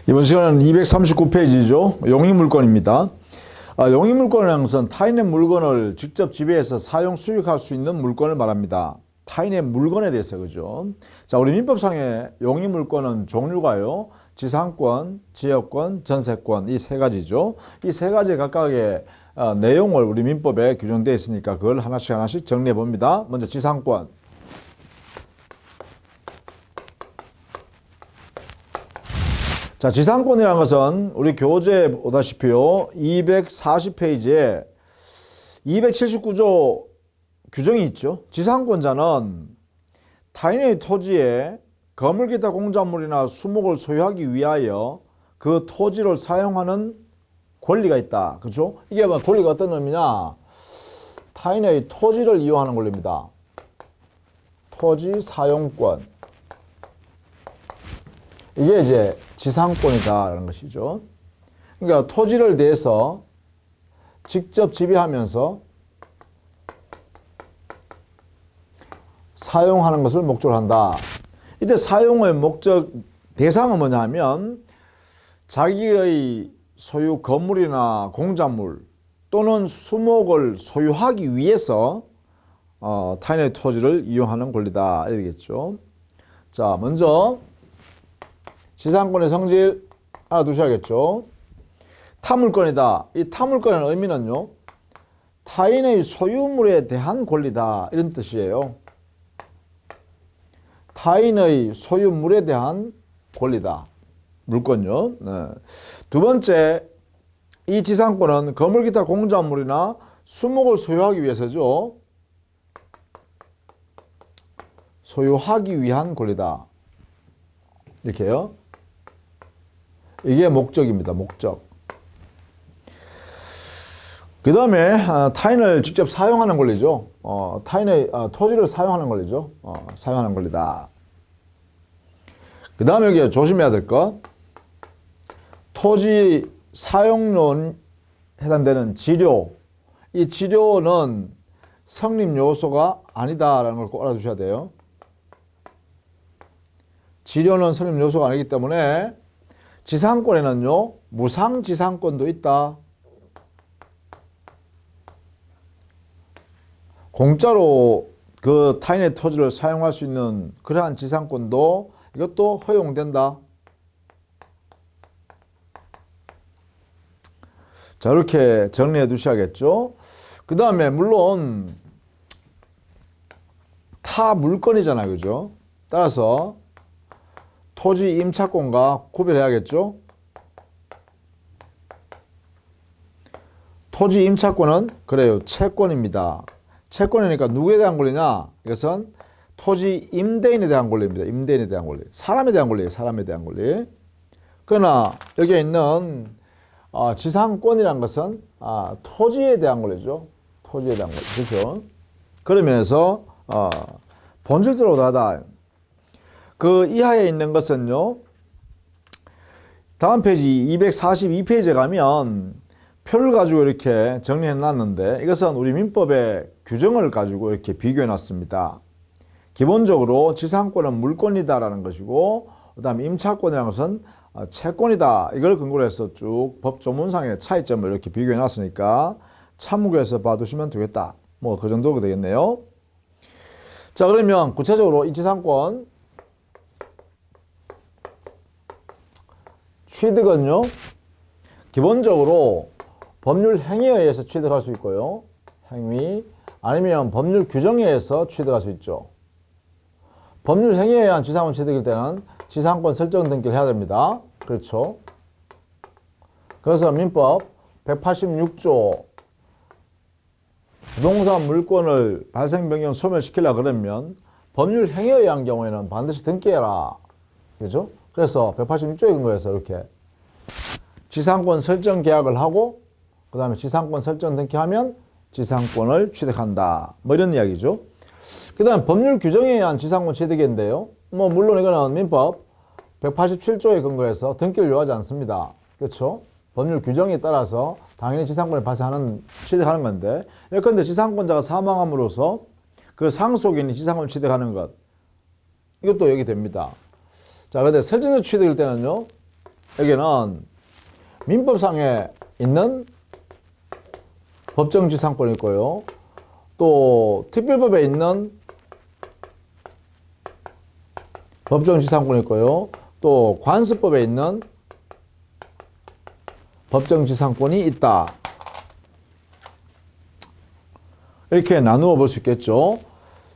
이번 시간은 239페이지죠. 용익물권입니다. 용익물권이라는 것은 타인의 물건을 직접 지배해서 사용, 수익할 수 있는 물건을 말합니다. 타인의 물건에 대해서, 그죠? 자, 우리 민법상의 용익물권은 종류가요, 지상권, 지역권, 전세권, 이 세 가지죠. 이 세 가지 각각의 내용을 우리 민법에 규정되어 있으니까 그걸 하나씩 정리해 봅니다. 먼저 지상권. 자, 지상권이라는 것은 우리 교재에 보다시피요, 240페이지에 279조 규정이 있죠. 지상권자는 타인의 토지에 건물 기타 공작물이나 수목을 소유하기 위하여 그 토지를 사용하는 권리가 있다. 그렇죠? 이게 뭐 권리가 어떤 의미냐? 타인의 토지를 이용하는 권리입니다. 토지 사용권. 이게 이제 지상권이다라는 것이죠. 그러니까 토지를 대해서 직접 지배하면서 사용하는 것을 목적으로 한다. 이때 사용의 목적 대상은 뭐냐면 자기의 소유 건물이나 공작물 또는 수목을 소유하기 위해서 타인의 토지를 이용하는 권리다 이러겠죠. 자, 먼저 지상권의 성질 알아두셔야겠죠. 타물권이다. 이 타물권의 의미는요, 타인의 소유물에 대한 권리다 이런 뜻이에요. 타인의 소유물에 대한 권리다. 물권요. 네. 두 번째, 이 지상권은 건물 기타 공작물이나 수목을 소유하기 위해서죠. 소유하기 위한 권리다. 이렇게요. 이게 목적입니다. 목적. 그 다음에 타인을 직접 사용하는 권리죠. 타인의 토지를 사용하는 권리죠. 사용하는 권리다. 그 다음에 여기 조심해야 될 것. 토지 사용료에 해당되는 지료. 이 지료는 성립 요소가 아니다라는 걸 꼭 알아두셔야 돼요. 지료는 성립 요소가 아니기 때문에 지상권에는요, 무상지상권도 있다. 공짜로 그 타인의 토지를 사용할 수 있는 그러한 지상권도 이것도 허용된다. 자, 이렇게 정리해 두셔야겠죠. 그 다음에 물론 타 물건이잖아요. 그죠? 따라서 토지 임차권과 구별해야겠죠. 토지 임차권은 그래요, 채권입니다. 채권이니까 누구에 대한 권리냐? 이것은 토지 임대인에 대한 권리입니다. 임대인에 대한 권리. 사람에 대한 권리예요. 사람에 대한 권리. 그러나 여기에 있는 지상권이란 것은 토지에 대한 권리죠. 토지에 대한 권리. 그렇죠? 그런 면에서 본질적으로 다르다. 그 이하에 있는 것은요, 다음 페이지 242페이지에 가면 표를 가지고 이렇게 정리해 놨는데, 이것은 우리 민법의 규정을 가지고 이렇게 비교해 놨습니다. 기본적으로 지상권은 물권이다라는 것이고, 그 다음에 임차권이라는 것은 채권이다. 이걸 근거로 해서 쭉 법 조문상의 차이점을 이렇게 비교해 놨으니까 참고해서 봐두시면 되겠다. 뭐 그 정도가 되겠네요. 자, 그러면 구체적으로 이 지상권 취득은요, 기본적으로 법률 행위에 의해서 취득할 수 있고요. 행위 아니면 법률 규정에 의해서 취득할 수 있죠. 법률 행위에 의한 지상권 취득일 때는 지상권 설정 등기를 해야 됩니다. 그렇죠. 그래서 민법 186조 부동산 물권을 발생, 변경, 소멸시키려고 그러면 법률 행위에 의한 경우에는 반드시 등기해라. 그죠? 그래서 186조에 근거해서 이렇게 지상권 설정 계약을 하고 그 다음에 지상권 설정 등기하면 지상권을 취득한다. 뭐 이런 이야기죠. 그 다음에 법률 규정에 의한 지상권 취득인데요. 뭐 물론 이거는 민법 187조에 근거해서 등기를 요하지 않습니다. 그렇죠? 법률 규정에 따라서 당연히 지상권이 발생하는 취득하는 건데, 예컨대 지상권자가 사망함으로써 그 상속인이 지상권을 취득하는 것, 이것도 여기 됩니다. 자, 근데 설정적 취득일 때는요, 여기는 민법상에 있는 법정지상권이 있고요. 또 특별법에 있는 법정지상권이 있고요. 또 관습법에 있는 법정지상권이 있다. 이렇게 나누어 볼 수 있겠죠.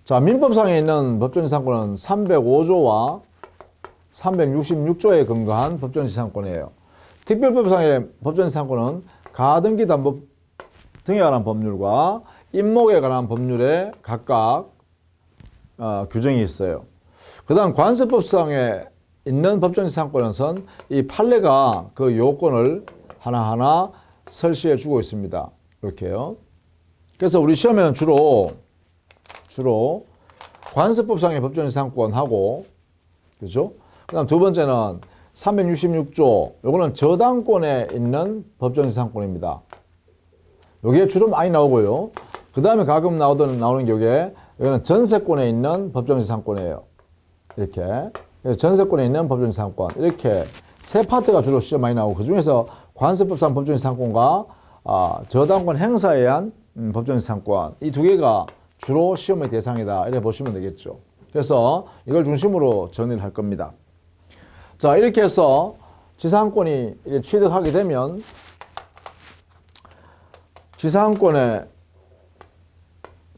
자, 민법상에 있는 법정지상권은 305조와 366조에 근거한 법정지상권이에요. 특별법상의 법정지상권은 가등기 담보 등에 관한 법률과 임목에 관한 법률에 각각 규정이 있어요. 그 다음 관습법상에 있는 법정지상권은 이 판례가 그 요건을 하나하나 설시해 주고 있습니다. 이렇게요. 그래서 우리 시험에는 주로 관습법상의 법정지상권하고, 그죠? 그 다음 두 번째는 366조, 요거는 저당권에 있는 법정지상권입니다. 요게 주로 많이 나오고요. 그 다음에 가끔 나오는 게 여기는 전세권에 있는 법정지상권이에요. 이렇게. 전세권에 있는 법정지상권. 이렇게 세 파트가 주로 시험 많이 나오고, 그 중에서 관습법상 법정지상권과 저당권 행사에 의한 법정지상권. 이 두 개가 주로 시험의 대상이다. 이렇게 보시면 되겠죠. 그래서 이걸 중심으로 정리를 할 겁니다. 자, 이렇게 해서 지상권이 이렇게 취득하게 되면 지상권의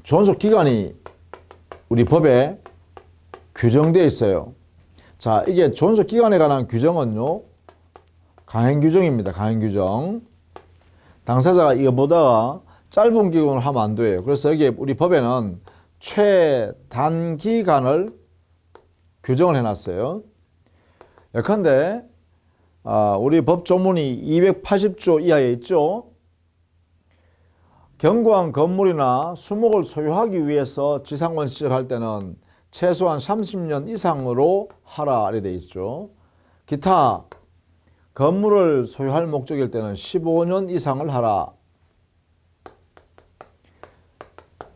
존속 기간이 우리 법에 규정되어 있어요. 자, 이게 존속 기간에 관한 규정은요, 강행 규정입니다. 강행 규정. 당사자가 이거 보다가 짧은 기간을 하면 안 돼요. 그래서 여기 우리 법에는 최단기간을 규정을 해놨어요. 예컨대 우리 법 조문이 280조 이하에 있죠. 견고한 건물이나 수목을 소유하기 위해서 지상권 시작할 때는 최소한 30년 이상으로 하라 이렇게 되어 있죠. 기타 건물을 소유할 목적일 때는 15년 이상을 하라.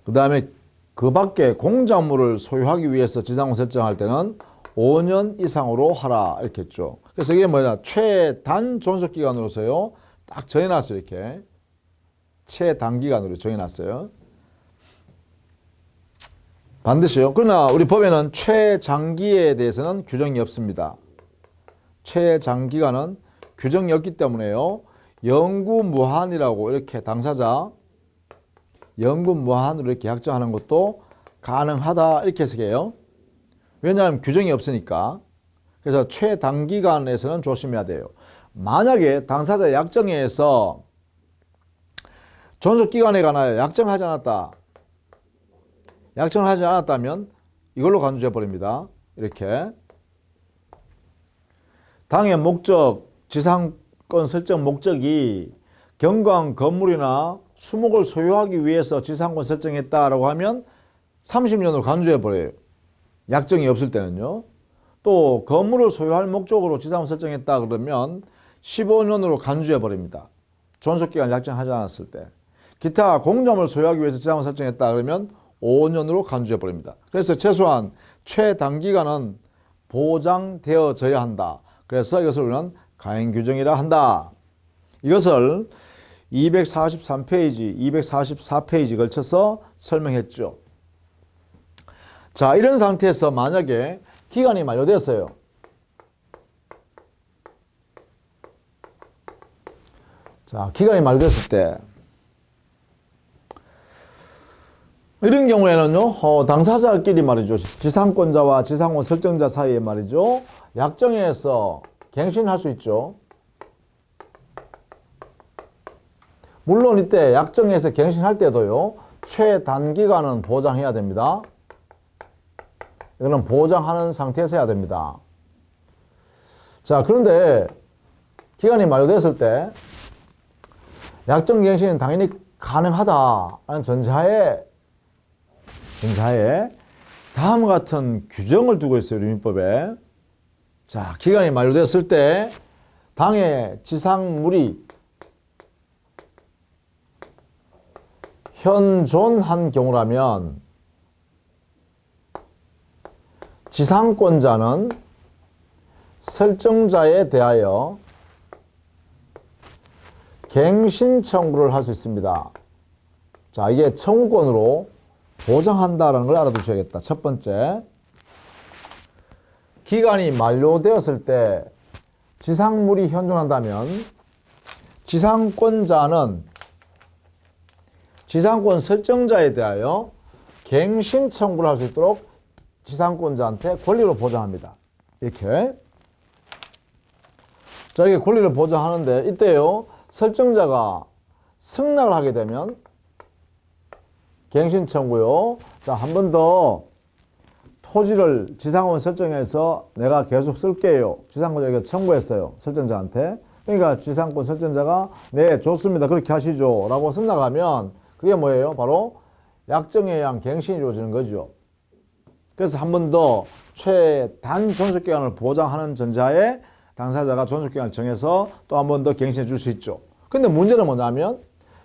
그 다음에 그 밖에 공작물을 소유하기 위해서 지상권 설정할 때는 5년 이상으로 하라 이렇게 했죠. 그래서 이게 뭐냐, 최단 존속기간으로서요 딱 정해놨어요. 이렇게 최단기간으로 정해놨어요. 반드시요. 그러나 우리 법에는 최장기에 대해서는 규정이 없습니다. 최장기간은 규정이 없기 때문에요, 영구무한이라고 이렇게 당사자 영구무한으로 이렇게 약정하는 것도 가능하다 이렇게 해석해요. 왜냐하면 규정이 없으니까. 그래서 최단기간에서는 조심해야 돼요. 만약에 당사자 약정에서 존속기간에 관하여 약정을 하지 않았다. 약정을 하지 않았다면 이걸로 간주해 버립니다. 이렇게. 당의 목적, 지상권 설정 목적이 견고한 건물이나 수목을 소유하기 위해서 지상권 설정했다라고 하면 30년으로 간주해 버려요. 약정이 없을 때는요. 또 건물을 소유할 목적으로 지상권 설정했다 그러면 15년으로 간주해 버립니다. 존속기간 약정하지 않았을 때. 기타 공작물을 소유하기 위해서 지상권 설정했다 그러면 5년으로 간주해 버립니다. 그래서 최소한 최단기간은 보장되어져야 한다. 그래서 이것을 우리는 가행규정이라 한다. 이것을 243페이지, 244페이지 걸쳐서 설명했죠. 자, 이런 상태에서 만약에 기간이 만료됐어요. 자, 기간이 만료됐을 때 이런 경우에는요, 당사자끼리 말이죠, 지상권자와 지상권 설정자 사이에 말이죠, 약정에서 갱신할 수 있죠. 물론 이때 약정에서 갱신할 때도요, 최단기간은 보장해야 됩니다. 이거는 보장하는 상태에서 해야 됩니다. 자, 그런데 기간이 만료됐을 때 약정 갱신은 당연히 가능하다라는 전제하에 다음과 같은 규정을 두고 있어요. 우리 민법에. 자, 기간이 만료됐을 때 당의 지상물이 현존한 경우라면 지상권자는 설정자에 대하여 갱신 청구를 할 수 있습니다. 자, 이게 청구권으로 보장한다는 걸 알아두셔야겠다. 첫 번째, 기간이 만료되었을 때 지상물이 현존한다면 지상권자는 지상권 설정자에 대하여 갱신 청구를 할 수 있도록 지상권자한테 권리를 보장합니다. 이렇게. 자, 이게 권리를 보장하는데 이때요, 설정자가 승낙을 하게 되면 갱신 청구요. 자, 한 번 더 토지를 지상권 설정해서 내가 계속 쓸게요. 지상권자에게 청구했어요. 설정자한테. 그러니까 지상권 설정자가 네, 좋습니다. 그렇게 하시죠. 라고 승낙하면 그게 뭐예요? 바로 약정에 의한 갱신이 이루어지는 거죠. 그래서 한 번 더 최단 존속기간을 보장하는 전자에 당사자가 존속기간을 정해서 또 한 번 더 갱신해 줄 수 있죠. 근데 문제는 뭐냐면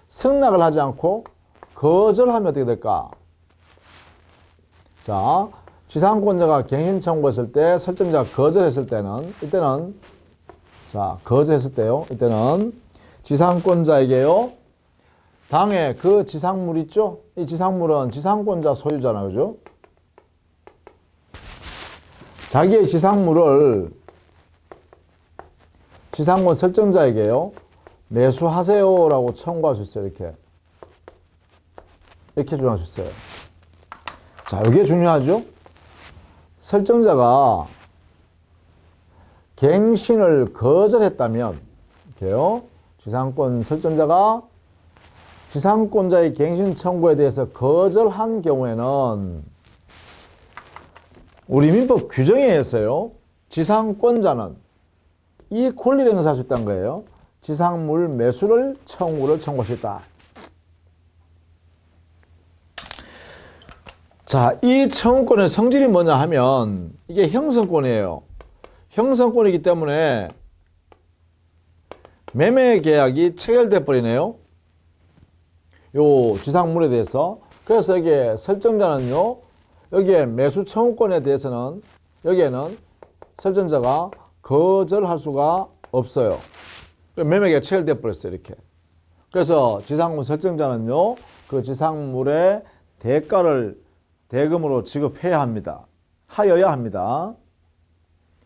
승낙을 하지 않고 거절하면 어떻게 될까? 자, 지상권자가 갱신 청구했을 때 설정자가 거절했을 때는 이때는 자, 거절했을 때요. 이때는 지상권자에게요. 당에 그 지상물 있죠? 이 지상물은 지상권자 소유잖아요. 그죠? 자기의 지상물을 지상권 설정자에게요. 매수하세요라고 청구할 수 있어요. 이렇게 주장할 수 있어요. 자, 이게 중요하죠? 설정자가 갱신을 거절했다면, 이렇게요. 지상권 설정자가 지상권자의 갱신 청구에 대해서 거절한 경우에는 우리 민법 규정에 의해서요. 지상권자는 이 권리를 행사할 수 있다는 거예요. 지상물 매수를 청구할 수 있다. 자, 이 청구권의 성질이 뭐냐 하면 이게 형성권이에요. 형성권이기 때문에 매매 계약이 체결돼 버리네요. 요 지상물에 대해서. 그래서 여기에 설정자는요. 여기에 매수 청구권에 대해서는 여기에는 설정자가 거절할 수가 없어요. 매매 계약 체결돼 버렸어요. 이렇게. 그래서 지상물 설정자는요. 그 지상물의 대가를 대금으로 지급해야 합니다. 하여야 합니다.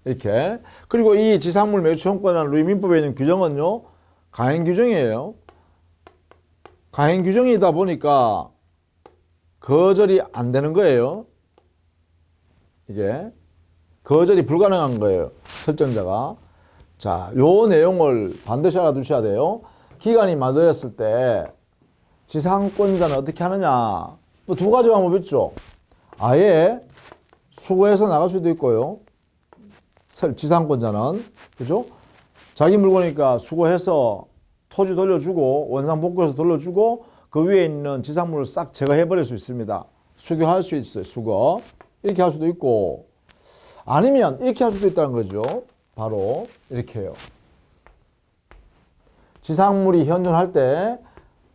이렇게. 그리고 이 지상물 매수 청구권이라는 우리 민법에 있는 규정은요. 가행 규정이에요. 가행 규정이다 보니까 거절이 안 되는 거예요. 이게 거절이 불가능한 거예요. 설정자가. 자, 요 내용을 반드시 알아두셔야 돼요. 기간이 만료됐을 때 지상권자는 어떻게 하느냐. 뭐 두 가지 방법이 있죠. 아예 수거해서 나갈 수도 있고요. 지상권자는. 그죠? 자기 물건이니까 수거해서 토지 돌려주고 원상복구해서 돌려주고 그 위에 있는 지상물을 싹 제거해버릴 수 있습니다. 수거할 수 있어요. 수거. 이렇게 할 수도 있고 아니면 이렇게 할 수도 있다는 거죠. 바로 이렇게 해요. 지상물이 현존할 때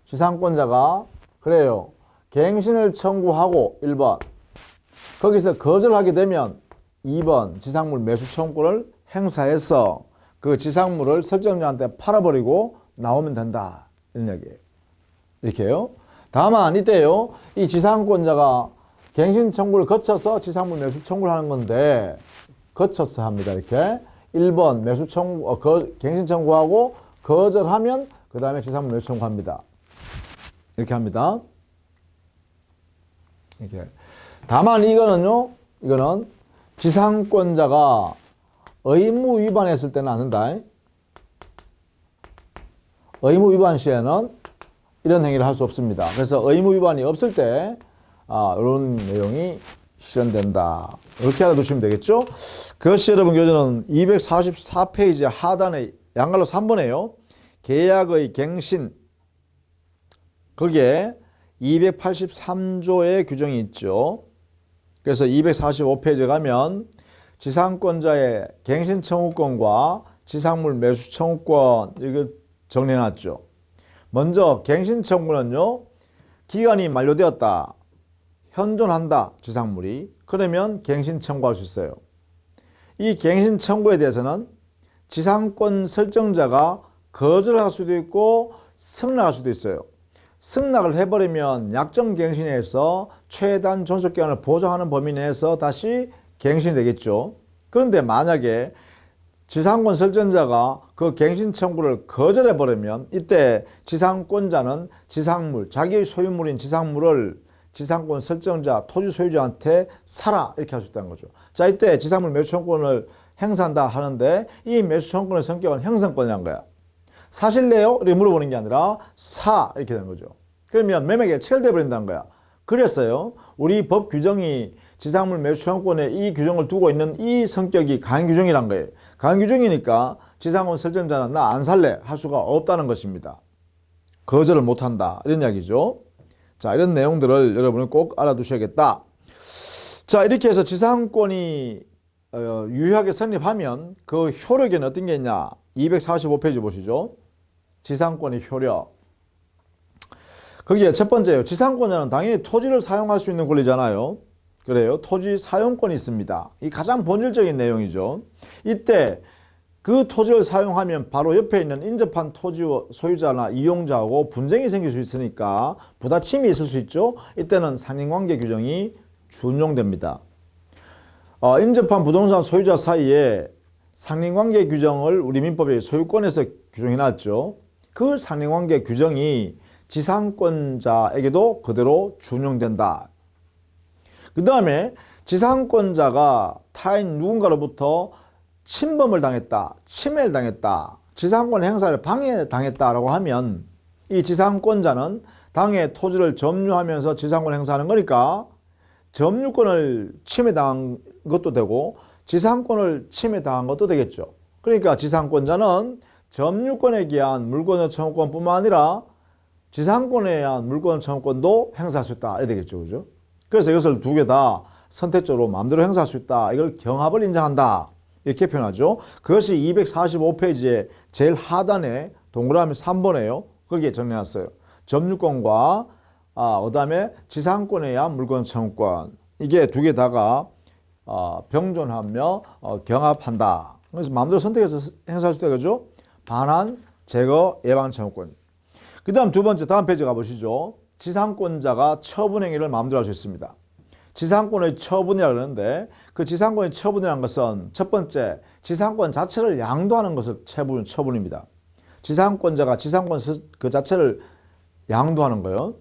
지상권자가 그래요. 갱신을 청구하고 1번 거기서 거절하게 되면 2번 지상물 매수 청구를 행사해서 그 지상물을 설정자한테 팔아버리고 나오면 된다. 이런 얘기예요. 이렇게요. 다만 이때요. 이 지상권자가 갱신 청구를 거쳐서 지상물 매수 청구를 하는 건데 거쳐서 합니다. 이렇게 1번 매수 청구 갱신 청구하고 거절하면 그 다음에 지상물 매수 청구합니다. 이렇게 합니다. 이렇게. 다만 이거는요. 이거는 지상권자가 의무 위반했을 때는 안 된다. 의무 위반 시에는 이런 행위를 할 수 없습니다. 그래서 의무 위반이 없을 때 이런 내용이 실현된다. 이렇게 알아두시면 되겠죠. 그것이 여러분 교재는 244페이지 하단에 양갈로 3번에요. 계약의 갱신 거기에 283조의 규정이 있죠. 그래서 245페이지에 가면 지상권자의 갱신 청구권과 지상물 매수 청구권 이거 정리해놨죠. 먼저 갱신 청구는요. 기간이 만료되었다. 현존한다. 지상물이. 그러면 갱신 청구할 수 있어요. 이 갱신 청구에 대해서는 지상권 설정자가 거절할 수도 있고 승낙할 수도 있어요. 승낙을 해버리면 약정갱신에서 최단 존속기간을 보장하는 범위 내에서 다시 갱신이 되겠죠. 그런데 만약에 지상권 설정자가 그 갱신 청구를 거절해버리면 이때 지상권자는 지상물, 자기의 소유물인 지상물을 지상권 설정자, 토지 소유자한테 사라 이렇게 할 수 있다는 거죠. 자, 이때 지상물 매수청구권을 행사한다 하는데 이 매수청구권의 성격은 형성권이란 거야. 사실래요? 이렇게 물어보는 게 아니라 사 이렇게 되는 거죠. 그러면 매매가 체결돼 버린다는 거야. 그랬어요. 우리 법 규정이 지상물 매수청구권에 이 규정을 두고 있는 이 성격이 강행 규정이란 거예요. 강행 규정이니까 지상권 설정자는 나 안 살래 할 수가 없다는 것입니다. 거절을 못한다 이런 이야기죠. 자, 이런 내용들을 여러분은 꼭 알아두셔야겠다. 자, 이렇게 해서 지상권이 유효하게 성립하면 그 효력에는 어떤 게 있냐. 245페이지 보시죠. 지상권의 효력. 거기에 첫 번째요. 지상권자는 당연히 토지를 사용할 수 있는 권리잖아요. 그래요. 토지 사용권이 있습니다. 이 가장 본질적인 내용이죠. 이때 그 토지를 사용하면 바로 옆에 있는 인접한 토지 소유자나 이용자하고 분쟁이 생길 수 있으니까 부딪힘이 있을 수 있죠. 이때는 상린관계 규정이 준용됩니다. 인접한 부동산 소유자 사이에 상린관계 규정을 우리 민법의 소유권에서 규정해놨죠. 그 상린관계 규정이 지상권자에게도 그대로 준용된다. 그 다음에 지상권자가 타인 누군가로부터 침범을 당했다, 침해를 당했다, 지상권 행사를 방해당했다라고 하면 이 지상권자는 당의 토지를 점유하면서 지상권 행사하는 거니까 점유권을 침해당한 것도 되고 지상권을 침해당한 것도 되겠죠. 그러니까 지상권자는 점유권에 기한 물권의 청구권뿐만 아니라 지상권에 의한 물권 청구권도 행사할 수 있다. 이렇게 되겠죠. 그죠? 그래서 이것을 두 개 다 선택적으로 마음대로 행사할 수 있다. 이걸 경합을 인정한다. 이렇게 표현하죠. 그것이 245페이지의 제일 하단에 동그라미 3번에요. 거기에 정리해놨어요. 점유권과 그다음에 지상권에 의한 물권 청구권. 이게 두 개 다가 병존하며 경합한다. 그래서 마음대로 선택해서 행사할 수 있다. 그죠? 반환, 제거, 예방 청구권. 그 다음 두 번째 다음 페이지 가보시죠. 지상권자가 처분행위를 마음대로 할 수 있습니다. 지상권의 처분이라고 하는데 그 지상권의 처분이라는 것은 첫 번째 지상권 자체를 양도하는 것을 처분입니다. 지상권자가 지상권 그 자체를 양도하는 거예요.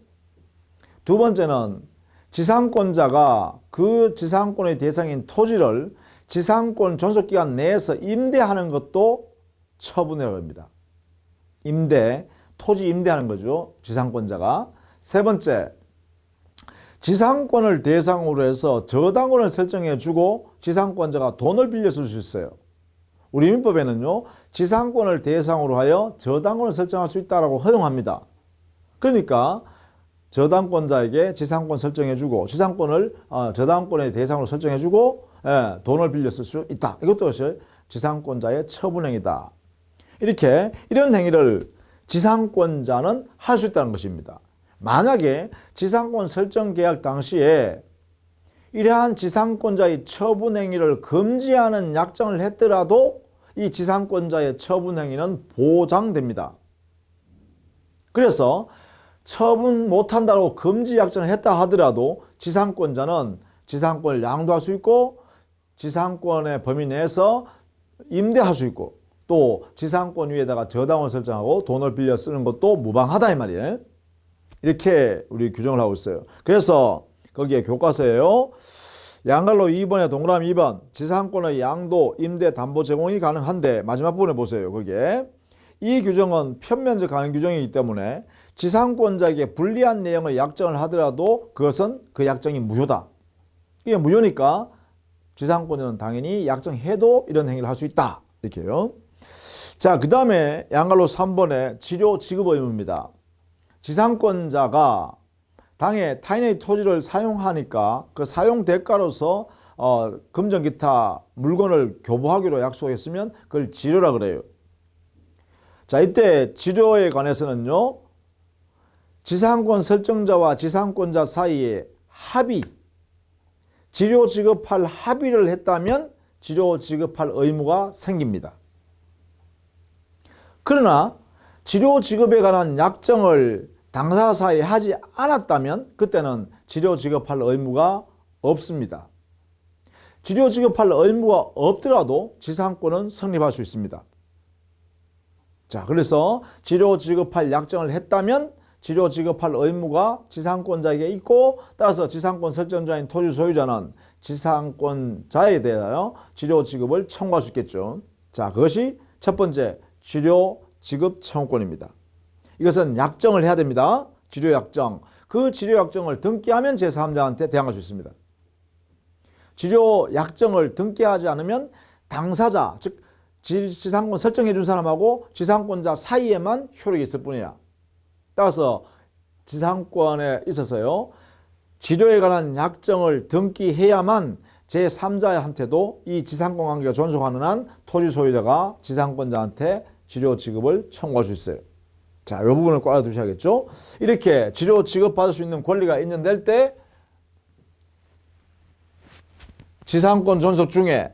두 번째는 지상권자가 그 지상권의 대상인 토지를 지상권 존속기간 내에서 임대하는 것도 처분이라고 합니다. 토지 임대하는 거죠. 지상권자가. 세 번째, 지상권을 대상으로 해서 저당권을 설정해 주고 지상권자가 돈을 빌려 쓸 수 있어요. 우리 민법에는요. 지상권을 대상으로 하여 저당권을 설정할 수 있다고 허용합니다. 그러니까 저당권자에게 지상권 설정해 주고 지상권을 저당권의 대상으로 설정해 주고 돈을 빌려 쓸 수 있다. 이것도 지상권자의 처분행위다. 이런 행위를 지상권자는 할 수 있다는 것입니다. 만약에 지상권 설정 계약 당시에 이러한 지상권자의 처분 행위를 금지하는 약정을 했더라도 이 지상권자의 처분 행위는 보장됩니다. 그래서 처분 못한다고 금지 약정을 했다 하더라도 지상권자는 지상권을 양도할 수 있고 지상권의 범위 내에서 임대할 수 있고 또 지상권 위에다가 저당을 설정하고 돈을 빌려 쓰는 것도 무방하다 이 말이에요. 이렇게 우리 규정을 하고 있어요. 그래서 거기에 교과서에요. 양갈로 2번에 동그라미 2번 지상권의 양도, 임대, 담보 제공이 가능한데 마지막 부분에 보세요. 거기에 이 규정은 편면적 강행 규정이기 때문에 지상권자에게 불리한 내용의 약정을 하더라도 그것은 그 약정이 무효다. 이게 무효니까 지상권자는 당연히 약정해도 이런 행위를 할 수 있다. 이렇게요. 자, 그 다음에 양갈로 3번에 치료 지급 의무입니다. 지상권자가 당해 타인의 토지를 사용하니까 그 사용 대가로서 금전 기타 물건을 교부하기로 약속했으면 그걸 지료라 그래요. 자, 이때 지료에 관해서는요. 지상권 설정자와 지상권자 사이에 합의, 지료 지급할 합의를 했다면 지료 지급할 의무가 생깁니다. 그러나 치료 지급에 관한 약정을 당사자 사이에 하지 않았다면 그때는 치료 지급할 의무가 없습니다. 치료 지급할 의무가 없더라도 지상권은 성립할 수 있습니다. 자, 그래서 치료 지급할 약정을 했다면 치료 지급할 의무가 지상권자에게 있고, 따라서 지상권 설정자인 토지 소유자는 지상권자에 대하여 치료 지급을 청구할 수 있겠죠. 자, 그것이 첫 번째 치료 지급 청구권입니다. 이것은 약정을 해야 됩니다. 치료 약정. 그 치료 약정을 등기하면 제3자한테 대항할 수 있습니다. 치료 약정을 등기하지 않으면 당사자, 즉 지상권 설정해 준 사람하고 지상권자 사이에만 효력이 있을 뿐이야. 따라서 지상권에 있어서요, 치료에 관한 약정을 등기해야만 제3자한테도 이 지상권 관계가 존속하는 한 토지 소유자가 지상권자한테 치료 지급을 청구할 수 있어요. 자, 이 부분을 꼭 알아두셔야겠죠. 이렇게 치료 지급받을 수 있는 권리가 인정될 때 지상권 존속 중에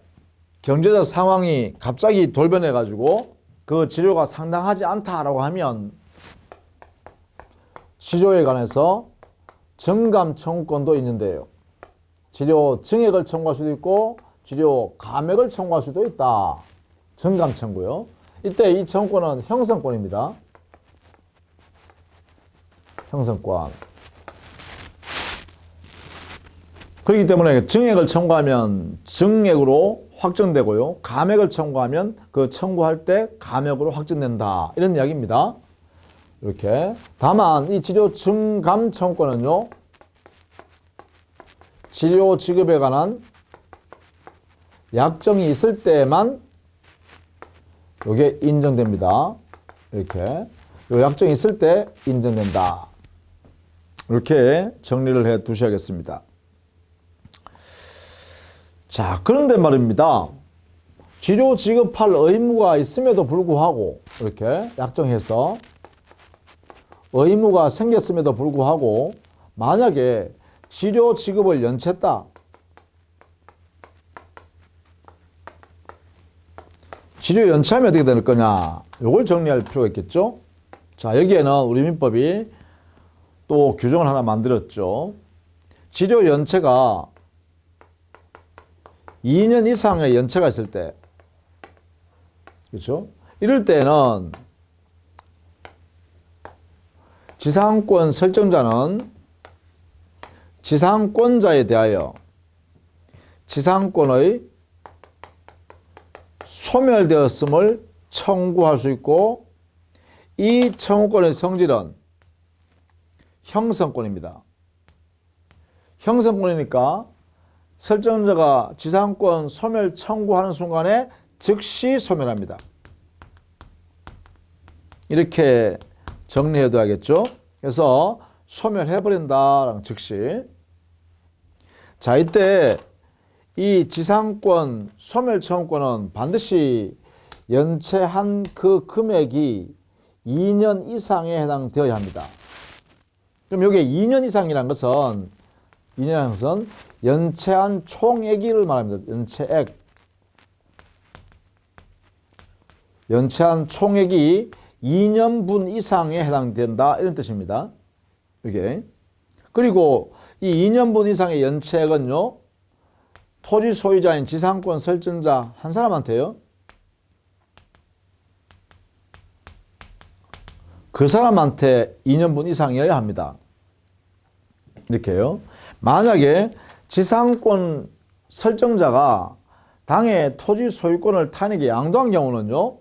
경제적 상황이 갑자기 돌변해 가지고 그 치료가 상당하지 않다라고 하면 치료에 관해서 정감 청구권도 있는데요. 치료 증액을 청구할 수도 있고 치료 감액을 청구할 수도 있다. 정감 청구요. 이때 이 청구권은 형성권입니다. 형성권. 그렇기 때문에 증액을 청구하면 증액으로 확정되고요. 감액을 청구하면 그 청구할 때 감액으로 확정된다. 이런 이야기입니다. 이렇게. 다만 이 치료 증감 청구권은요, 치료 지급에 관한 약정이 있을 때만 이게 인정됩니다. 이렇게. 이 약정이 있을 때 인정된다. 이렇게 정리를 해 두셔야겠습니다. 자, 그런데 말입니다. 치료 지급할 의무가 있음에도 불구하고 이렇게 약정해서 의무가 생겼음에도 불구하고 만약에 치료 지급을 연체했다. 치료 연체하면 어떻게 될 거냐. 이걸 정리할 필요가 있겠죠. 자, 여기에는 우리 민법이 또 규정을 하나 만들었죠. 치료 연체가 2년 이상의 연체가 있을 때, 그렇죠? 이럴 때는 지상권 설정자는 지상권자에 대하여 지상권의 소멸되었음을 청구할 수 있고, 이 청구권의 성질은 형성권입니다. 형성권이니까 설정자가 지상권 소멸 청구하는 순간에 즉시 소멸합니다. 이렇게 정리해둬야겠죠. 그래서 소멸해버린다. 즉시. 자, 이때 이 지상권 소멸 청구권은 반드시 연체한 그 금액이 2년 이상에 해당되어야 합니다. 그럼 여기에 2년 이상이라는 것은 연체한 총액을 말합니다. 연체액. 연체한 총액이 2년분 이상에 해당된다. 이런 뜻입니다. 이게. 그리고 이 2년분 이상의 연체액은요, 토지 소유자인 지상권 설정자 한 사람한테요, 그 사람한테 2년분 이상이어야 합니다. 이렇게요. 만약에 지상권 설정자가 당의 토지 소유권을 타인에게 양도한 경우는요,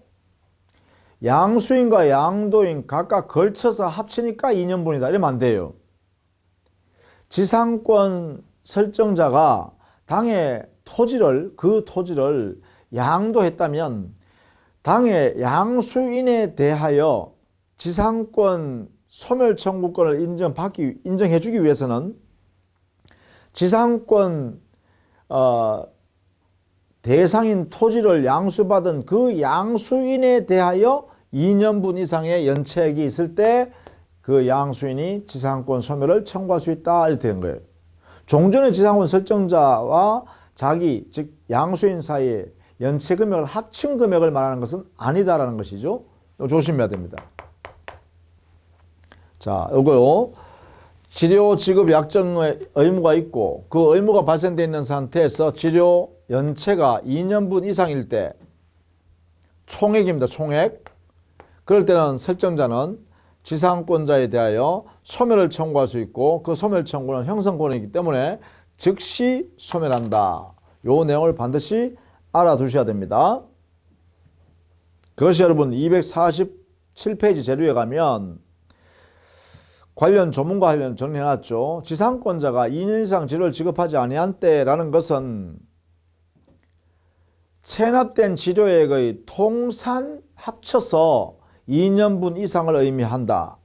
양수인과 양도인 각각 걸쳐서 합치니까 2년분이다. 이러면 안 돼요. 지상권 설정자가 당의 토지를, 그 토지를 양도했다면 당의 양수인에 대하여 지상권 소멸 청구권을 인정해주기 위해서는 지상권 대상인 토지를 양수받은 그 양수인에 대하여 2년분 이상의 연체액이 있을 때 그 양수인이 지상권 소멸을 청구할 수 있다. 이렇게 된 거예요. 종전의 지상권 설정자와 자기, 즉 양수인 사이에 연체 금액을 합친 금액을 말하는 것은 아니다라는 것이죠. 조심해야 됩니다. 자, 요거요. 치료 지급 약정의 의무가 있고 그 의무가 발생되어 있는 상태에서 치료 연체가 2년분 이상일 때 총액입니다. 총액. 그럴 때는 설정자는 지상권자에 대하여 소멸을 청구할 수 있고 그 소멸 청구는 형성권이기 때문에 즉시 소멸한다. 요 내용을 반드시 알아두셔야 됩니다. 그것이 여러분 247페이지 재료에 가면 관련 조문과 관련 정리해놨죠. 지상권자가 2년 이상 치료를 지급하지 아니한 때라는 것은 체납된 치료액의 통산 합쳐서 2년분 이상을 의미한다.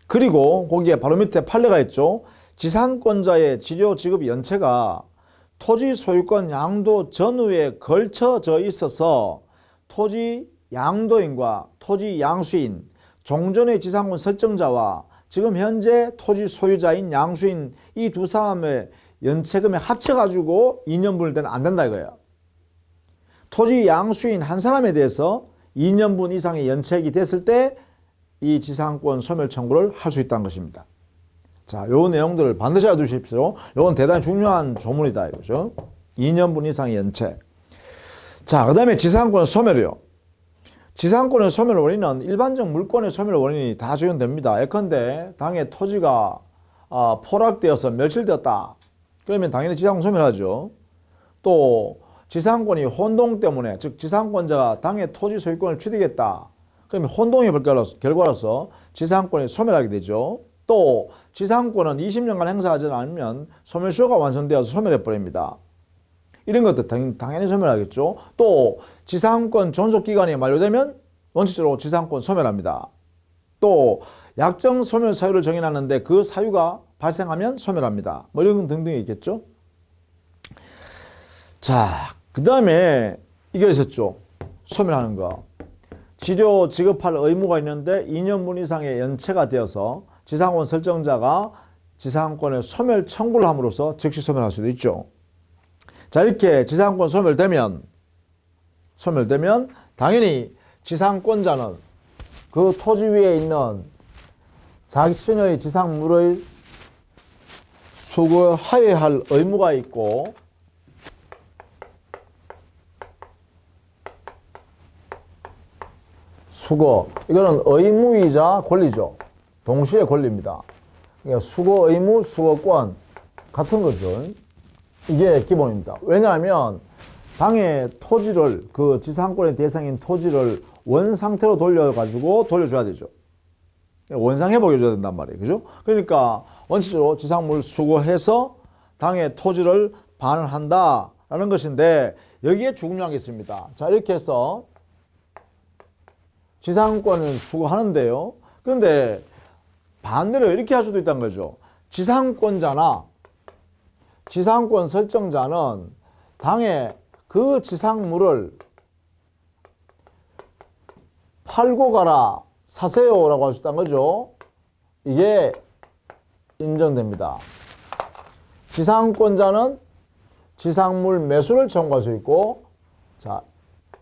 그리고 거기에 바로 밑에 판례가 있죠. 지상권자의 치료 지급 연체가 토지 소유권 양도 전후에 걸쳐져 있어서 토지 양도인과 토지 양수인, 종전의 지상권 설정자와 지금 현재 토지 소유자인 양수인 이 두 사람의 연체금에 합쳐가지고 2년분일 때는 안 된다 이거예요. 토지 양수인 한 사람에 대해서 2년분 이상의 연체액이 됐을 때 이 지상권 소멸 청구를 할 수 있다는 것입니다. 자, 요 내용들을 반드시 알아두십시오. 요건 대단히 중요한 조문이다 이거죠. 2년분 이상의 연체. 자, 그 다음에 지상권 소멸이요. 지상권의 소멸 원인은 일반적 물권의 소멸 원인이 다 적용됩니다. 예컨대 당의 토지가 포락되어서 멸실되었다. 그러면 당연히 지상권 소멸하죠. 또 지상권이 혼동 때문에, 즉 지상권자가 당의 토지 소유권을 취득했다. 그러면 혼동의 결과로서 지상권이 소멸하게 되죠. 또 지상권은 20년간 행사하지 않으면 소멸시효가 완성되어서 소멸해버립니다. 이런 것도 당연히 소멸하겠죠. 또 지상권 존속기간이 만료되면 원칙적으로 지상권 소멸합니다. 또 약정 소멸 사유를 정해놨는데 그 사유가 발생하면 소멸합니다. 뭐 이런 등등이 있겠죠. 자, 그 다음에 이게 있었죠. 소멸하는 거. 치료 지급할 의무가 있는데 2년분 이상의 연체가 되어서 지상권 설정자가 지상권의 소멸 청구를 함으로써 즉시 소멸할 수도 있죠. 자, 이렇게 지상권 소멸되면 당연히 지상권자는 그 토지 위에 있는 자신의 지상물의 수거하여야 할 의무가 있고 수거, 이거는 의무이자 권리죠. 동시에 권리입니다. 그러니까 수거 의무, 수거권 같은 거죠. 이게 기본입니다. 왜냐하면 당의 토지를, 그 지상권의 대상인 토지를 원상태로 돌려줘야 되죠. 원상 회복해줘야 된단 말이에요. 그죠? 그러니까 원칙적으로 지상물 수거해서 당의 토지를 반환한다라는 것인데 여기에 중요한 게 있습니다. 자, 이렇게 해서 지상권을 수거하는데요. 그런데 반대로 이렇게 할 수도 있다는 거죠. 지상권자나 지상권 설정자는 당의 그 지상물을 팔고 가라, 사세요 라고 할 수 있다는 거죠. 이게 인정됩니다. 지상권자는 지상물 매수를 청구할 수 있고, 자,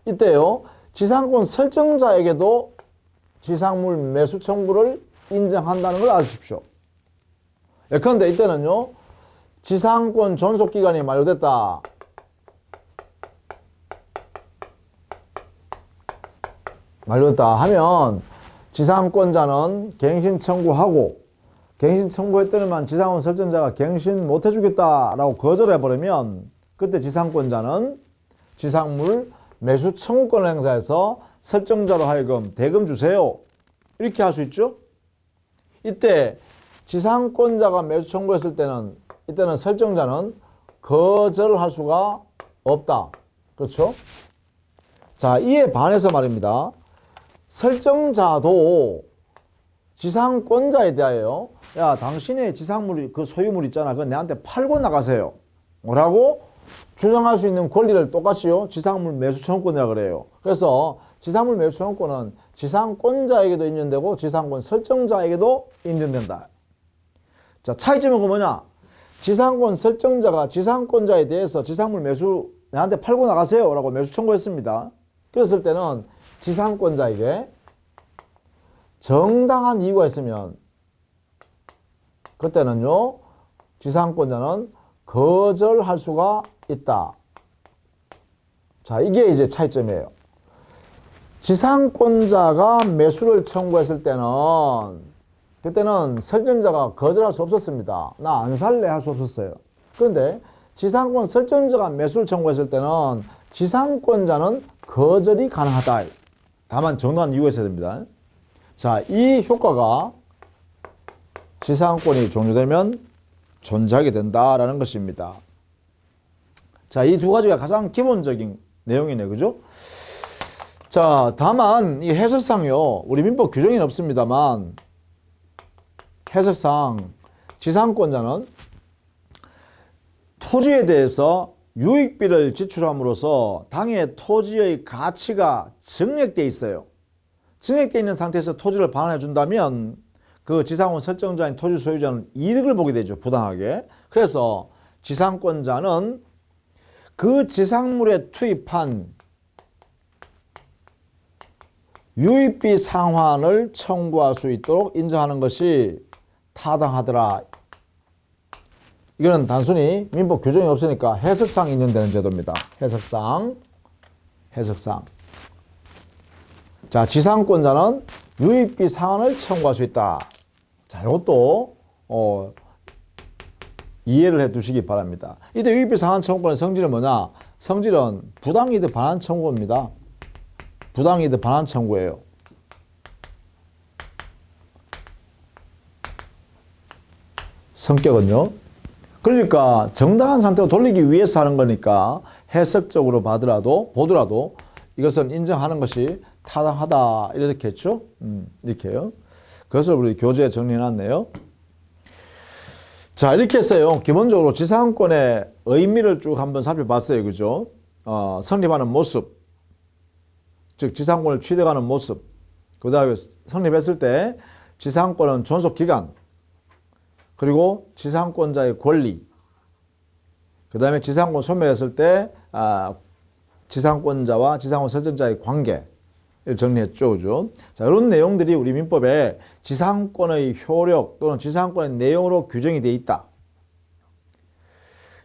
이때요. 지상권 설정자에게도 지상물 매수 청구를 인정한다는 걸 아십시오. 예컨대 이때는요. 지상권 존속기간이 만료됐다. 만료됐다 하면 지상권자는 갱신 청구하고 갱신 청구했더니만 지상권 설정자가 갱신 못 해주겠다라고 거절해버리면 그때 지상권자는 지상물 매수 청구권을 행사해서 설정자로 하여금 대금 주세요. 이렇게 할 수 있죠. 이때 지상권자가 매수 청구했을 때는 이때는 설정자는 거절을 할 수가 없다. 그렇죠? 자, 이에 반해서 말입니다. 설정자도 지상권자에 대하여 야, 당신의 지상물이 그 소유물 있잖아. 그거 내한테 팔고 나가세요. 뭐라고? 주장할 수 있는 권리를 똑같이요. 지상물 매수 청구권이라고 그래요. 그래서 지상물 매수 청구권은 지상권자에게도 인정되고 지상권 설정자에게도 인정된다. 자, 차이점은 뭐냐? 지상권 설정자가 지상권자에 대해서 지상물 매수 내한테 팔고 나가세요 라고 매수 청구했습니다. 그랬을 때는 지상권자에게 정당한 이유가 있으면 그때는요, 지상권자는 거절할 수가 있다. 자, 이게 이제 차이점이에요. 지상권자가 매수를 청구했을 때는 그때는 설정자가 거절할 수 없었습니다. 나 안 살래 할 수 없었어요. 그런데 지상권 설정자가 매수를 청구했을 때는 지상권자는 거절이 가능하다. 다만 정당한 이유가 있어야 됩니다. 자, 이 효과가 지상권이 종료되면 존재하게 된다라는 것입니다. 자, 이 두 가지가 가장 기본적인 내용이네, 그죠? 자, 다만 이 해석상요, 우리 민법 규정에는 없습니다만 해석상 지상권자는 토지에 대해서 유익비를 지출함으로써 당의 토지의 가치가 증액되어 있어요. 증액되어 있는 상태에서 토지를 반환해 준다면 그 지상권 설정자인 토지 소유자는 이득을 보게 되죠. 부당하게. 그래서 지상권자는 그 지상물에 투입한 유익비 상환을 청구할 수 있도록 인정하는 것이 타당하더라. 이거는 단순히 민법 규정이 없으니까 해석상 인정되는 제도입니다. 해석상. 자, 지상권자는 유익비 상환을 청구할 수 있다. 자, 이것도 이해를 해 두시기 바랍니다. 이때 유익비 상환 청구권의 성질은 뭐냐? 성질은 부당이득 반환 청구입니다. 부당이득 반환 청구예요. 성격은요. 그러니까 정당한 상태로 돌리기 위해서 하는 거니까 해석적으로 보더라도 이것은 인정하는 것이 타당하다 이렇게 했죠. 이렇게요. 그것을 우리 교재에 정리해놨네요. 자, 이렇게 했어요. 기본적으로 지상권의 의미를 쭉 한번 살펴봤어요. 그죠? 성립하는 모습, 즉 지상권을 취득하는 모습, 그 다음에 성립했을 때 지상권은 존속기간, 그리고 지상권자의 권리, 그 다음에 지상권 소멸했을 때 지상권자와 지상권 설정자의 관계를 정리했죠. 그죠? 자, 이런 내용들이 우리 민법에 지상권의 효력 또는 지상권의 내용으로 규정이 되어 있다.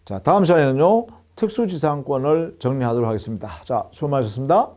자, 다음 시간에는요, 특수지상권을 정리하도록 하겠습니다. 자, 수고 많으셨습니다.